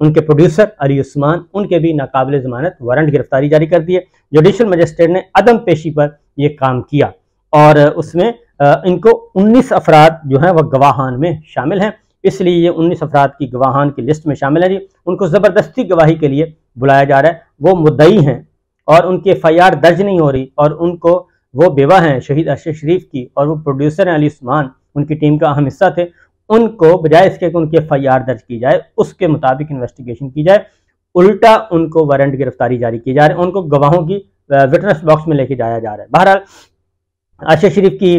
ان کے پروڈیوسر علی عثمان، ان کے بھی ناقابل ضمانت وارنٹ گرفتاری جاری کر دی ہے۔ جوڈیشل مجسٹریٹ نے عدم پیشی پر یہ کام کیا اور اس میں ان کو 19 افراد جو ہیں وہ گواہان میں شامل ہیں، اس لیے یہ 19 افراد کی گواہان کی لسٹ میں شامل ہیں جی۔ ان کو زبردستی گواہی کے لیے بلایا جا رہا ہے، وہ مدعی ہیں اور ان کی FIR درج نہیں ہو رہی، اور ان کو وہ بیوہ ہیں شہید ارشد شریف کی، اور وہ پروڈیوسر ہیں علی عثمان، ان کی ٹیم کا اہم حصہ تھے۔ ان کو بجائے اس کے کہ ان کی FIR درج کی جائے، اس کے مطابق انویسٹیگیشن کی جائے، الٹا ان کو وارنٹ گرفتاری جاری کی جا رہی ہے، ان کو گواہوں کی وٹنس باکس میں لے کے جایا جا رہا ہے۔ بہرحال ارشد شریف کی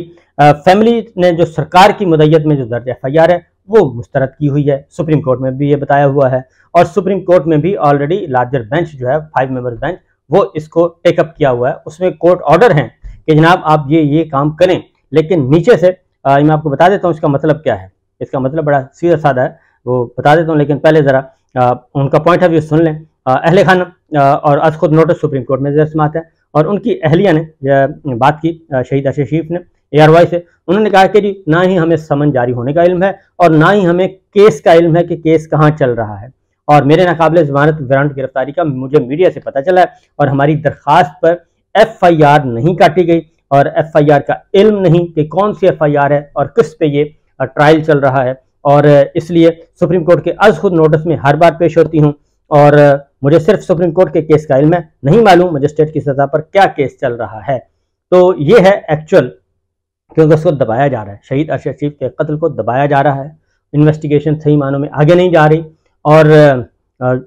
فیملی نے جو سرکار کی مدعیت میں جو درج FIR ہے وہ مسترد کی ہوئی ہے، سپریم کورٹ میں بھی یہ بتایا ہوا ہے، اور سپریم کورٹ میں بھی آلریڈی لارجر بینچ جو ہے 5 ممبر بینچ وہ اس کو ٹیک اپ کیا ہوا ہے۔ اس میں کورٹ آرڈر ہیں کہ جناب آپ یہ کام کریں، لیکن نیچے سے میں آپ کو بتا دیتا ہوں اس کا مطلب کیا ہے۔ اس کا مطلب بڑا سیدھا سادہ ہے، وہ بتا دیتا ہوں، لیکن پہلے ذرا ان کا پوائنٹ آف ویو سن لیں۔ اہل خانہ اور از خود نوٹس سپریم کورٹ میں زیر سماعت ہے، اور ان کی اہلیہ نے بات کی شہید ارشد شریف نے ARY سے، انہوں نے کہا کہ جی نہ ہی ہمیں سمن جاری ہونے کا علم ہے اور نہ ہی ہمیں کیس کا علم ہے کہ کیس کہاں چل رہا ہے، اور میرے ناقابل ضمانت وارنٹ گرفتاری کا مجھے میڈیا سے پتہ چلا ہے، اور ہماری درخواست پر FIR نہیں کاٹی گئی، اور FIR کا علم نہیں کہ کون سی FIR ہے اور کس پہ یہ ٹرائل چل رہا ہے، اور اس لیے سپریم کورٹ کے از خود نوٹس میں ہر بار پیش ہوتی ہوں، اور مجھے صرف سپریم کورٹ کے کیس کا علم ہے، نہیں معلوم مجسٹریٹ کی سطح پر کیا کیس چل رہا ہے۔ تو یہ ہے ایکچوئل، کیونکہ اس کو دبایا جا رہا ہے، شہید ارشد شریف کے قتل کو دبایا جا رہا ہے، انویسٹیگیشن صحیح معنوں میں آگے نہیں جا رہی، اور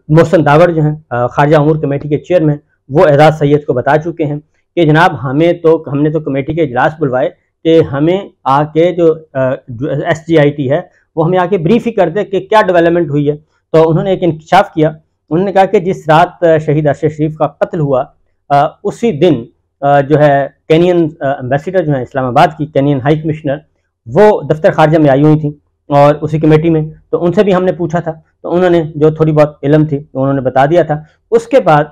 محسن داوڑ جو ہیں خارجہ امور کمیٹی کے چیئرمین، وہ اعزاز سید کو بتا چکے ہیں کہ جناب ہم نے تو کمیٹی کے اجلاس بلوائے کہ ہمیں آ کے جو SGIT ہے وہ ہمیں آ کے بریف ہی کر دے کہ کیا ڈیولپمنٹ ہوئی ہے۔ تو انہوں نے ایک انکشاف کیا، انہوں نے کہا کہ جس رات شہید ارشد شریف کا قتل ہوا اسی دن جو ہے کینین ایمبیسیڈر جو ہیں اسلام آباد کی، کینین ہائی کمشنر، وہ دفتر خارجہ میں آئی ہوئی تھیں اور اسی کمیٹی میں، تو ان سے بھی ہم نے پوچھا تھا، تو انہوں نے جو تھوڑی بہت علم تھی انہوں نے بتا دیا تھا۔ اس کے بعد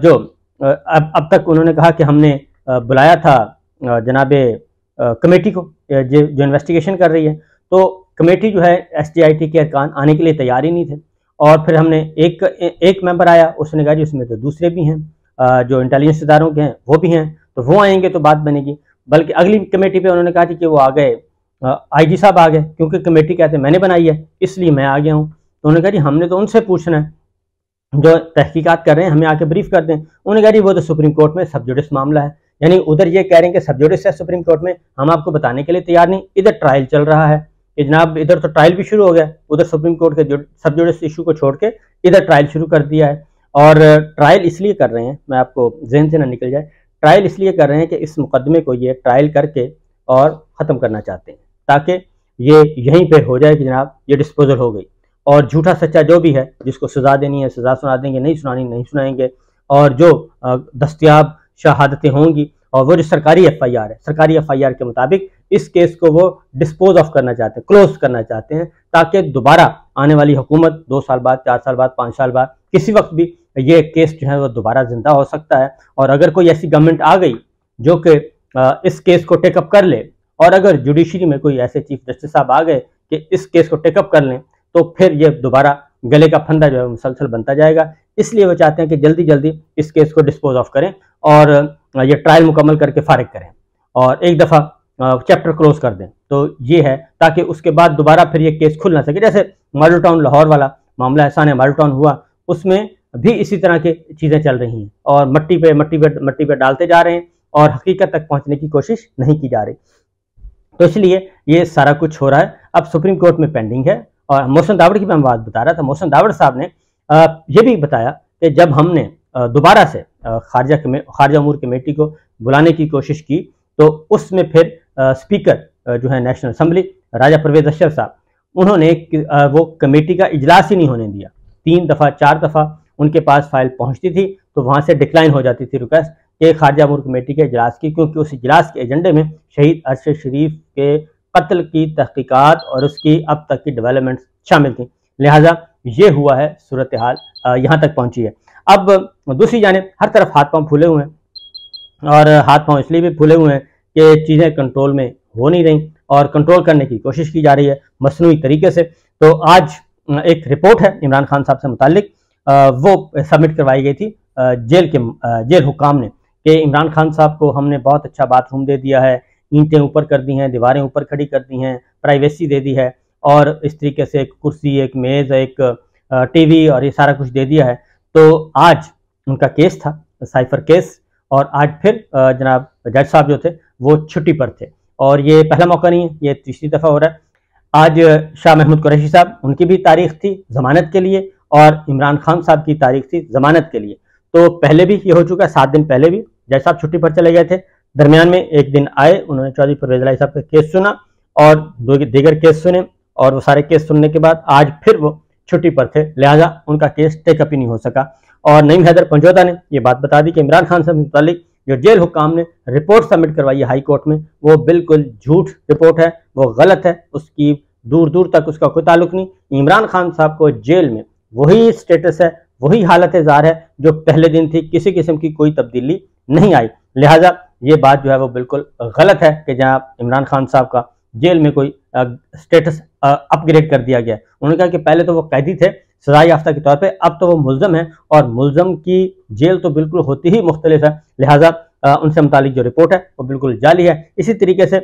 جو اب تک انہوں نے کہا کہ ہم نے بلایا تھا جناب کمیٹی کو جو انویسٹیگیشن کر رہی ہے، تو کمیٹی جو ہے SGIT کے ارکان آنے کے لیے تیار ہی نہیں تھے، اور پھر ہم نے ایک ممبر آیا، اس نے کہا جی اس میں تو دوسرے بھی ہیں، جو انٹیلیجنس اداروں کے ہیں وہ بھی ہیں، تو وہ آئیں گے تو بات بنے گی۔ بلکہ اگلی کمیٹی پہ انہوں نے کہا کہ وہ آ گئے، IG صاحب آ گئے، کیونکہ کمیٹی کہتے ہیں میں نے بنائی ہے اس لیے میں آ گیا ہوں۔ تو انہوں نے کہا جی ہم نے تو ان سے پوچھنا ہے جو تحقیقات کر رہے ہیں، ہمیں آ کے بریف کر دیں۔ انہوں نے کہا جی وہ تو سپریم کورٹ میں سب جوڈس معاملہ ہے، یعنی ادھر یہ کہہ رہے ہیں کہ سب جوڈس ہے سپریم کورٹ میں، ہم آپ کو بتانے کے لیے تیار نہیں، ادھر ٹرائل چل رہا ہے کہ جناب ادھر تو ٹرائل بھی شروع ہو گیا، ادھر سپریم کورٹ کے سب جوڈس ایشو کو چھوڑ کے ادھر ٹرائل شروع کر دیا ہے۔ اور ٹرائل اس لیے کر رہے ہیں، میں آپ کو ذہن سے نہ نکل جائے، ٹرائل اس لیے کر رہے ہیں کہ اس مقدمے کو یہ ٹرائل کر کے اور ختم کرنا چاہتے ہیں، تاکہ یہ یہیں پہ ہو جائے کہ جناب یہ ڈسپوزل ہو گئی، اور جھوٹا سچا جو بھی ہے جس کو سزا دینی ہے سزا سنا دیں گے، نہیں سنانی نہیں سنائیں گے، اور جو دستیاب شہادتیں ہوں گی، اور وہ جو سرکاری FIR ہے، سرکاری FIR کے مطابق اس کیس کو وہ ڈسپوز آف کرنا چاہتے ہیں، کلوز کرنا چاہتے ہیں، تاکہ دوبارہ آنے والی حکومت 2 سال بعد، 4 سال بعد، 5 سال بعد کسی وقت بھی یہ کیس جو ہے وہ دوبارہ زندہ ہو سکتا ہے۔ اور اگر کوئی ایسی گورنمنٹ آ گئی جو کہ اس کیس کو ٹیک اپ کر لے، اور اگر جوڈیشری میں کوئی ایسے چیف جسٹس صاحب آ گئے کہ اس کیس کو ٹیک اپ کر لیں، تو پھر یہ دوبارہ گلے کا پھندا جو ہے مسلسل بنتا جائے گا۔ اس لیے وہ چاہتے ہیں کہ جلدی جلدی اس کیس کو ڈسپوز آف کریں اور یہ ٹرائل مکمل کر کے فارغ کریں، اور ایک دفعہ چیپٹر کلوز کر دیں۔ تو یہ ہے تاکہ اس کے بعد دوبارہ پھر یہ کیس کھل نہ سکے۔ جیسے ماڈل ٹاؤن لاہور والا معاملہ ہے، سانحہ ماڈل ٹاؤن ہوا، اس میں بھی اسی طرح کی چیزیں چل رہی ہیں، اور مٹی پہ ڈالتے جا رہے ہیں، اور حقیقت تک پہنچنے کی کوشش نہیں کی جا رہی۔ تو اس لیے یہ سارا کچھ ہو رہا ہے، اب سپریم کورٹ میں پینڈنگ ہے۔ اور محسن داوڑ کی میں بات بتا رہا تھا، محسن داوڑ صاحب نے یہ بھی بتایا کہ جب ہم نے دوبارہ سے خارجہ امور کمیٹی کو بلانے کی کوشش کی، تو اس میں پھر اسپیکر جو ہے نیشنل اسمبلی راجہ پرویز اشرف صاحب، انہوں نے وہ کمیٹی کا اجلاس ہی نہیں ہونے دیا۔ 3 دفعہ 4 دفعہ ان کے پاس فائل پہنچتی تھی تو وہاں سے ڈکلائن ہو جاتی تھی ریکویسٹ کہ خارجہ امور کمیٹی کے اجلاس کی، کیونکہ اس اجلاس کے ایجنڈے میں شہید ارشد شریف کے قتل کی تحقیقات اور اس کی اب تک کی ڈیولپمنٹ شامل تھیں، لہٰذا یہ ہوا ہے، صورتحال یہاں تک پہنچی ہے۔ اب دوسری جانب ہر طرف ہاتھ پاؤں پھولے ہوئے ہیں، اور ہاتھ پاؤں اس لیے بھی پھولے ہوئے ہیں کہ چیزیں کنٹرول میں ہو نہیں رہیں، اور کنٹرول کرنے کی کوشش کی جا رہی ہے مصنوعی طریقے سے۔ تو آج ایک رپورٹ ہے عمران خان صاحب سے متعلق، وہ سبمٹ کروائی گئی تھی جیل حکام نے کہ عمران خان صاحب کو ہم نے بہت اچھا باتھ روم دے دیا ہے، اینٹیں اوپر کر دی ہیں، دیواریں اوپر کھڑی کر دی ہیں، پرائیویسی دے دی ہے، اور اس طریقے سے ایک کرسی، ایک میز، ایک ٹی وی اور یہ سارا کچھ دے دیا ہے۔ تو آج ان کا کیس تھا، سائفر کیس، اور آج پھر جناب جج صاحب جو تھے وہ چھٹی پر تھے، اور یہ پہلا موقع نہیں ہے، یہ تیسری دفعہ ہو رہا ہے۔ آج شاہ محمود قریشی صاحب، ان کی بھی تاریخ تھی ضمانت کے لیے، اور عمران خان صاحب کی تاریخ تھی ضمانت کے لیے۔ تو پہلے بھی یہ ہو چکا ہے، 7 دن پہلے بھی جج صاحب چھٹی پر چلے گئے تھے، درمیان میں ایک دن آئے، انہوں نے چودھری پرویز الہی صاحب کا کیس سنا اور دیگر کیس سنے، اور وہ سارے کیس سننے کے بعد آج پھر وہ چھٹی پر تھے، لہٰذا ان کا کیس ٹیک اپ ہی نہیں ہو سکا۔ اور نعیم حیدر پنجوتا نے یہ بات بتا دی کہ عمران خان سے متعلق جو جیل حکام نے رپورٹ سبمٹ کروائی ہے ہائی کورٹ میں، وہ بالکل جھوٹ رپورٹ ہے، وہ غلط ہے، اس کی دور دور تک اس کا کوئی تعلق نہیں۔ عمران خان صاحب کو جیل میں وہی سٹیٹس ہے، وہی حالت زار ہے جو پہلے دن تھی، کسی قسم کی کوئی تبدیلی نہیں آئی، لہٰذا یہ بات جو ہے وہ بالکل غلط ہے کہ جناب عمران خان صاحب کا جیل میں کوئی سٹیٹس اپ گریڈ کر دیا گیا۔ انہوں نے کہا کہ پہلے تو وہ قیدی تھے سزا یافتہ کے طور پہ، اب تو وہ ملزم ہیں، اور ملزم کی جیل تو بالکل ہوتی ہی مختلف ہے، لہٰذا ان سے متعلق جو رپورٹ ہے وہ بالکل جعلی ہے۔ اسی طریقے سے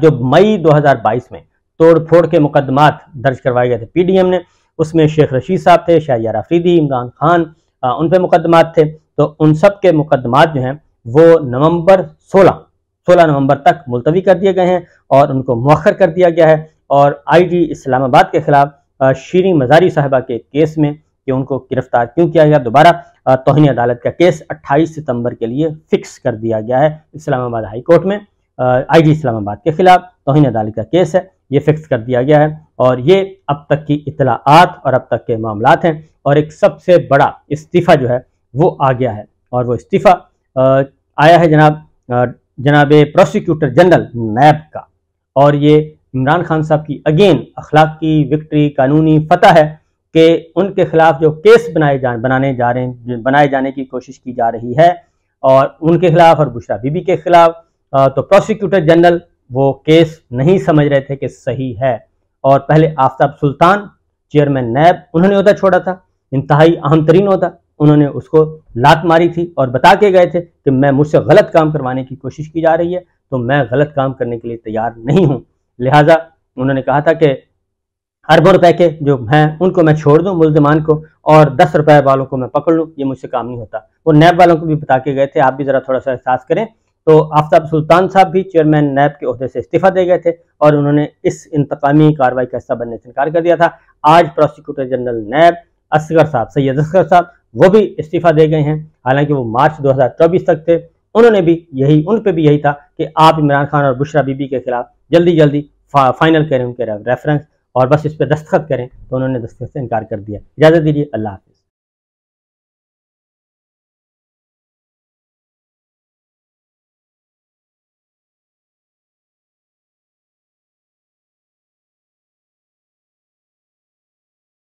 جو مئی 2022 میں توڑ پھوڑ کے مقدمات درج کروائے گئے تھے پی ڈی ایم نے، اس میں شیخ رشید صاحب تھے، شہریار آفریدی، عمران خان، ان پہ مقدمات تھے، تو ان سب کے مقدمات جو ہیں وہ 16 نومبر تک ملتوی کر دیے گئے ہیں، اور ان کو مؤخر کر دیا گیا ہے۔ اور آئی جی اسلام آباد کے خلاف شیریں مزاری صاحبہ کے کیس میں کہ ان کو گرفتار کیوں کیا گیا، دوبارہ توہین عدالت کا کیس 28 ستمبر کے لیے فکس کر دیا گیا ہے اسلام آباد ہائی کورٹ میں۔ آئی جی اسلام آباد کے خلاف توہین عدالت کا کیس ہے، یہ فکس کر دیا گیا ہے، اور یہ اب تک کی اطلاعات اور اب تک کے معاملات ہیں۔ اور ایک سب سے بڑا استعفیٰ جو ہے وہ آ گیا ہے، اور وہ استعفیٰ آیا ہے جناب پروسیکیوٹر جنرل نیب کا، اور یہ عمران خان صاحب کی اگین اخلاقی وکٹری، قانونی فتح ہے کہ ان کے خلاف جو کیس بنائے جانے کی کوشش کی جا رہی ہے، اور ان کے خلاف اور بشرا بی بی کے خلاف، تو پروسیکیوٹر جنرل وہ کیس نہیں سمجھ رہے تھے کہ صحیح ہے، اور پہلے آفتاب سلطان چیئرمین نیب، انہوں نے عہدہ چھوڑا تھا، انتہائی اہم ترین عہدہ، انہوں نے اس کو لات ماری تھی اور بتا کے گئے تھے کہ مجھ سے غلط کام کروانے کی کوشش کی جا رہی ہے، تو میں غلط کام کرنے کے لیے تیار نہیں ہوں، لہٰذا انہوں نے کہا تھا کہ اربوں روپے کے جو ہیں ان کو میں چھوڑ دوں ملزمان کو، اور 10 روپے والوں کو میں پکڑ لوں، یہ مجھ سے کام نہیں ہوتا۔ وہ نیب والوں کو بھی بتا کے گئے تھے، آپ بھی ذرا تھوڑا سا احساس کریں۔ تو آفتاب سلطان صاحب بھی چیئرمین نیب کے عہدے سے استعفیٰ دے گئے تھے، اور انہوں نے اس انتقامی کارروائی کا حصہ بننے سے انکار کر دیا تھا۔ آج پروسیکیوٹر جنرل نیب سید اصغر صاحب وہ بھی استعفیٰ دے گئے ہیں، حالانکہ وہ مارچ 2024 تک تھے۔ انہوں نے بھی ان پہ بھی یہی تھا کہ آپ عمران خان اور بشرا بی بی کے خلاف جلدی فائنل کریں ان کے ریفرنس، اور بس اس پہ دستخط کریں، تو انہوں نے دستخط سے انکار کر دیا۔ اجازت دیجیے، اللہ حافظ۔